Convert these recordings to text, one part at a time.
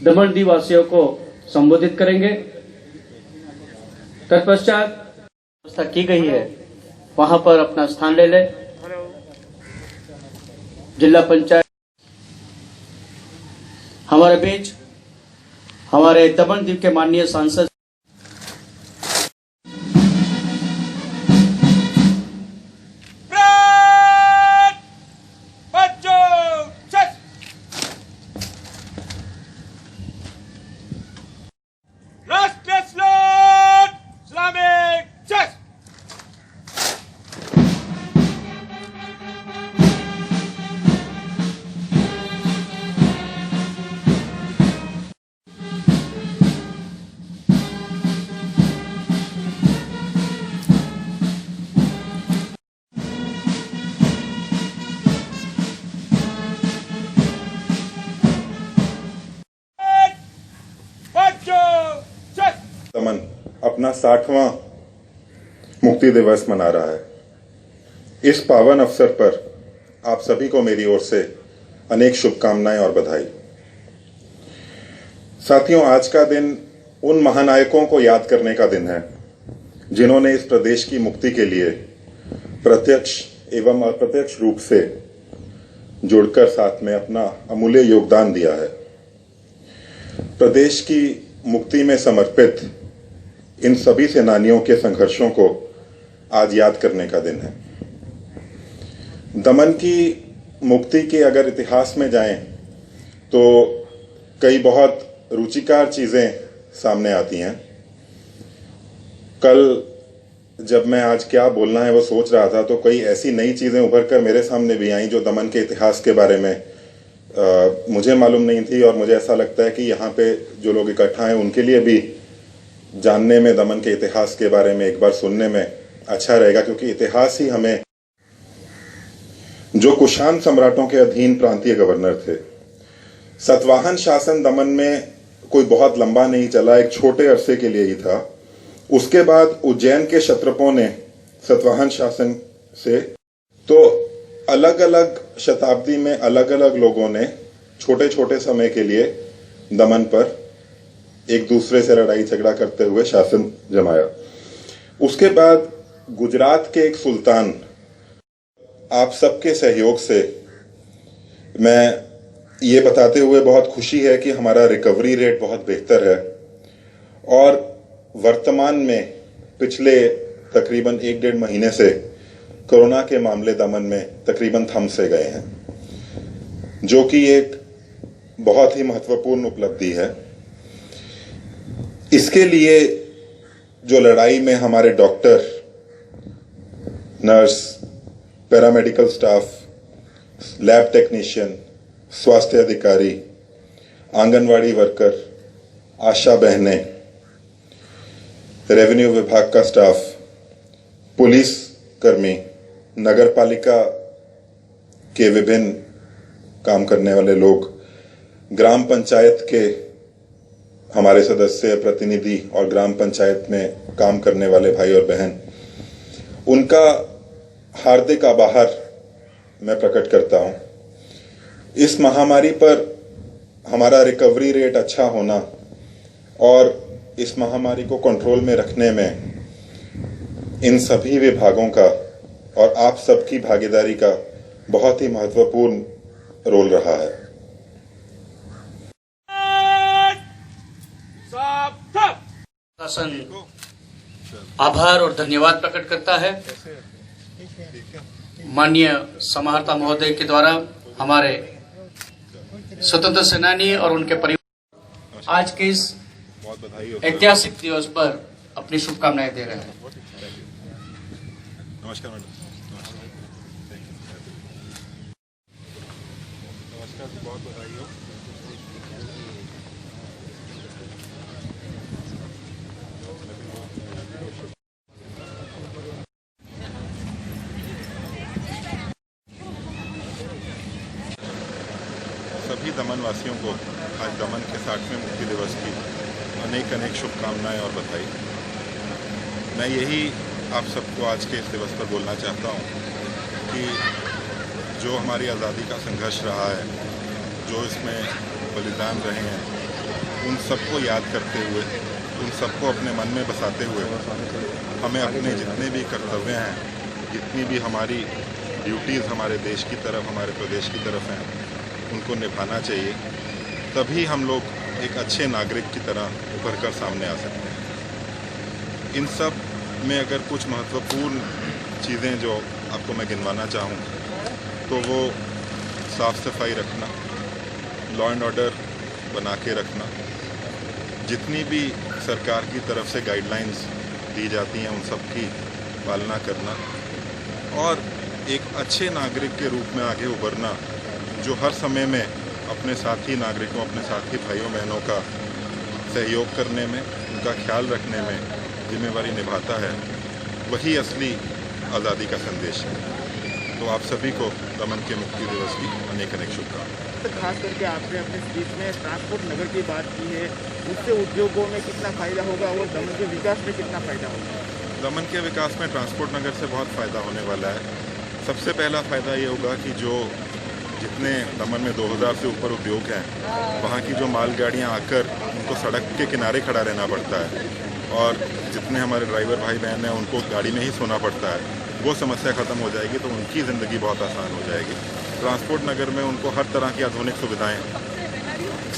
दमन दीव वासियों को संबोधित करेंगे। तत्पश्चात व्यवस्था की गई है, वहां पर अपना स्थान ले लें। जिला पंचायत हमारे बीच हमारे दमन दीव के माननीय सांसद दमन अपना 60वां मुक्ति दिवस मना रहा है। इस पावन अवसर पर आप सभी को मेरी ओर से अनेक शुभकामनाएं और बधाई। साथियों, आज का दिन उन महानायकों को याद करने का दिन है जिन्होंने इस प्रदेश की मुक्ति के लिए प्रत्यक्ष एवं अप्रत्यक्ष रूप से जुड़कर साथ में अपना अमूल्य योगदान दिया है। प्रदेश की मुक्ति में समर्पित इन सभी सेनानियों के संघर्षों को आज याद करने का दिन है। दमन की मुक्ति के अगर इतिहास में जाएं तो कई बहुत रुचिकर चीजें सामने आती हैं। कल जब मैं आज क्या बोलना है वो सोच रहा था तो कई ऐसी नई चीजें उभर कर मेरे सामने भी आई जो दमन के इतिहास के बारे में मुझे मालूम नहीं थी, और मुझे ऐसा लगता है कि यहाँ पे जो लोग इकट्ठा हैं उनके लिए भी जानने में, दमन के इतिहास के बारे में एक बार सुनने में अच्छा रहेगा, क्योंकि इतिहास ही हमें, जो कुषाण सम्राटों के अधीन प्रांतीय गवर्नर थे, सतवाहन शासन दमन में कोई बहुत लंबा नहीं चला, एक छोटे अरसे के लिए ही था। उसके बाद उज्जैन के क्षत्रपों ने सतवाहन शासन से, तो अलग अलग शताब्दी में अलग अलग लोगों ने छोटे छोटे समय के लिए दमन पर एक दूसरे से लड़ाई झगड़ा करते हुए शासन जमाया। उसके बाद गुजरात के एक सुल्तान, आप सबके सहयोग से मैं ये बताते हुए बहुत खुशी है कि हमारा रिकवरी रेट बहुत बेहतर है, और वर्तमान में पिछले तकरीबन 1-1.5 महीने से कोरोना के मामले दमन में तकरीबन थम से गए हैं, जो कि एक बहुत ही महत्वपूर्ण उपलब्धि है। इसके लिए जो लड़ाई में हमारे doctor, nurse, paramedical staff, lab technician, स्वास्थ्य अधिकारी, आंगनवाड़ी वर्कर, आशा बहनें, रेवेन्यू विभाग का स्टाफ, पुलिस कर्मी, नगर पालिका के विभिन्न काम करने वाले लोग, ग्राम पंचायत के हमारे सदस्य, प्रतिनिधि और ग्राम पंचायत में काम करने वाले भाई और बहन, उनका हार्दिक आभार मैं प्रकट करता हूं। इस महामारी पर हमारा रिकवरी रेट अच्छा होना और इस महामारी को कंट्रोल में रखने में इन सभी विभागों का और आप सबकी भागीदारी का बहुत ही महत्वपूर्ण रोल रहा है। शासन आभार और धन्यवाद प्रकट करता है। माननीय समाहर्ता महोदय के द्वारा हमारे स्वतंत्र सेनानी और उनके परिवार आज के इस ऐतिहासिक दिवस पर अपनी शुभकामनाएं दे रहे हैं। नमस्कार मैडम। नमस्कार, बहुत बधाई हो। सभी दमन वासियों को आज दमन के 60वें मुक्ति दिवस की अनेक अनेक शुभकामनाएं और बधाई। मैं यही आप सबको आज के इस दिवस पर बोलना चाहता हूं कि जो हमारी आज़ादी का संघर्ष रहा है, जो इसमें बलिदान रहे हैं, उन सबको याद करते हुए, उन सबको अपने मन में बसाते हुए हमें अपने जितने भी कर्तव्य हैं, जितनी भी हमारी ड्यूटीज़ हमारे देश की तरफ, हमारे प्रदेश की तरफ हैं, उनको निभाना चाहिए। तभी हम लोग एक अच्छे नागरिक की तरह उभर कर सामने आ सकते हैं। इन सब में अगर कुछ महत्वपूर्ण चीज़ें जो आपको मैं गिनवाना चाहूँ तो वो साफ़ सफाई रखना, लॉ एंड ऑर्डर बना के रखना, जितनी भी सरकार की तरफ से गाइडलाइंस दी जाती हैं उन सब की पालना करना और एक अच्छे नागरिक के रूप में आगे उभरना, जो हर समय में अपने साथी नागरिकों, अपने साथी भाइयों बहनों का सहयोग करने में, उनका ख्याल रखने में जिम्मेवारी निभाता है, वही असली आज़ादी का संदेश है। तो आप सभी को दमन के मुक्ति दिवस की अनेक अनेक शुभकामनाएं। तो खास करके आपने अपने स्पीच में ट्रांसपोर्ट नगर की बात की है, उससे उद्योगों में कितना फ़ायदा होगा और दमन के विकास में कितना फ़ायदा होगा? दमन के विकास में ट्रांसपोर्ट नगर से बहुत फ़ायदा होने वाला है। सबसे पहला फ़ायदा ये होगा कि जो जितने दमन में 2000 से ऊपर उद्योग हैं, वहाँ की जो मालगाड़ियाँ आकर उनको सड़क के किनारे खड़ा रहना पड़ता है और जितने हमारे ड्राइवर भाई बहन हैं उनको गाड़ी में ही सोना पड़ता है, वो समस्या ख़त्म हो जाएगी तो उनकी ज़िंदगी बहुत आसान हो जाएगी। ट्रांसपोर्ट नगर में उनको हर तरह की आधुनिक सुविधाएं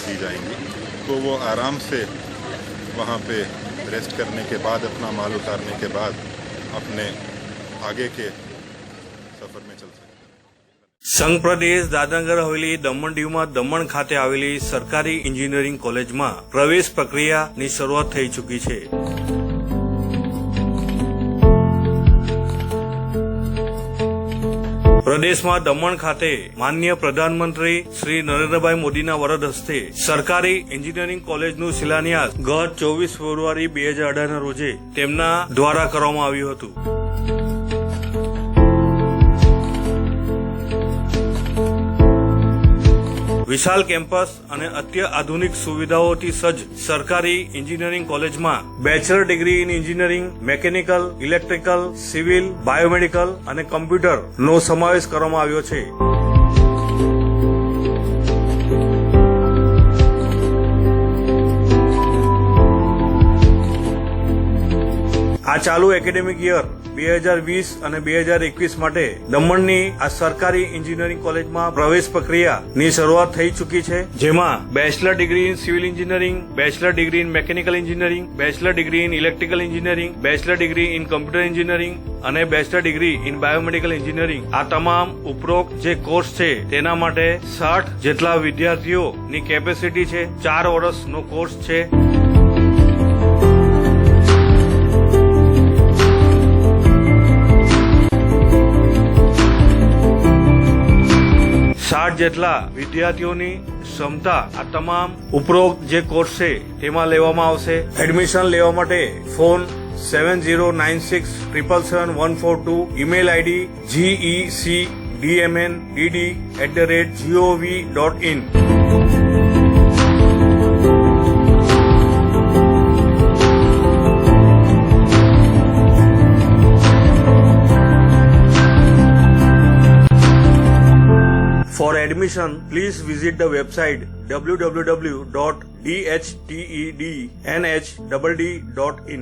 दी जाएंगी, तो वो आराम से वहाँ पे रेस्ट करने के बाद, अपना माल उतारने के बाद अपने आगे के सफ़र में चल सकते हैं। સંઘ પ્રદેશ દાદરાનગર હવેલી દમણ દીવમાં દમણ ખાતે આવેલી સરકારી એન્જિનિયરિંગ કોલેજમાં પ્રવેશ પ્રક્રિયાની શરૂઆત થઈ ચૂકી છે। પ્રદેશમાં દમણ ખાતે માનનીય પ્રધાનમંત્રી શ્રી નરેન્દ્રભાઈ મોદીના વરદ હસ્તે સરકારી એન્જિનિયરિંગ કોલેજનું શિલાન્યાસ ગત 24 ફેબ્રુઆરી 2018ના રોજે તેમના દ્વારા કરવામાં આવ્યું હતું। વિશાળ કેમ્પસ અને અત્યાધુનિક સુવિધાઓથી સજ્જ સરકારી એન્જિનિયરિંગ કોલેજમાં bachelor degree in engineering, mechanical, electrical, civil, biomedical અને કમ્પ્યુટરનો સમાવેશ કરવામાં આવ્યો છે। આ ચાલુ એકેડેમિક યર 2020 અને 2021 માટે દમણની આ સરકારી એન્જિનિયરિંગ કોલેજમાં પ્રવેશ પ્રક્રિયાની શરૂઆત થઈ ચૂકી છે, જેમાં bachelor degree in civil engineering, bachelor degree in mechanical engineering, bachelor degree in electrical engineering, bachelor degree in computer engineering અને bachelor degree in biomedical engineering આ તમામ ઉપરોક્ત જે કોર્સ છે તેના માટે 60 જેટલા વિદ્યાર્થીઓની કેપેસિટી છે। 4 વર્ષનો કોર્સ છે। 60 જેટલા વિદ્યાર્થીઓની ક્ષમતા આ તમામ ઉપરોક્ત જે કોર્સ છે તેમાં લેવામાં આવશે। એડમિશન લેવા માટે phone 7096777142, email ID gecdmndd@gov.in। For admission, please visit the website www.dhtednh.in.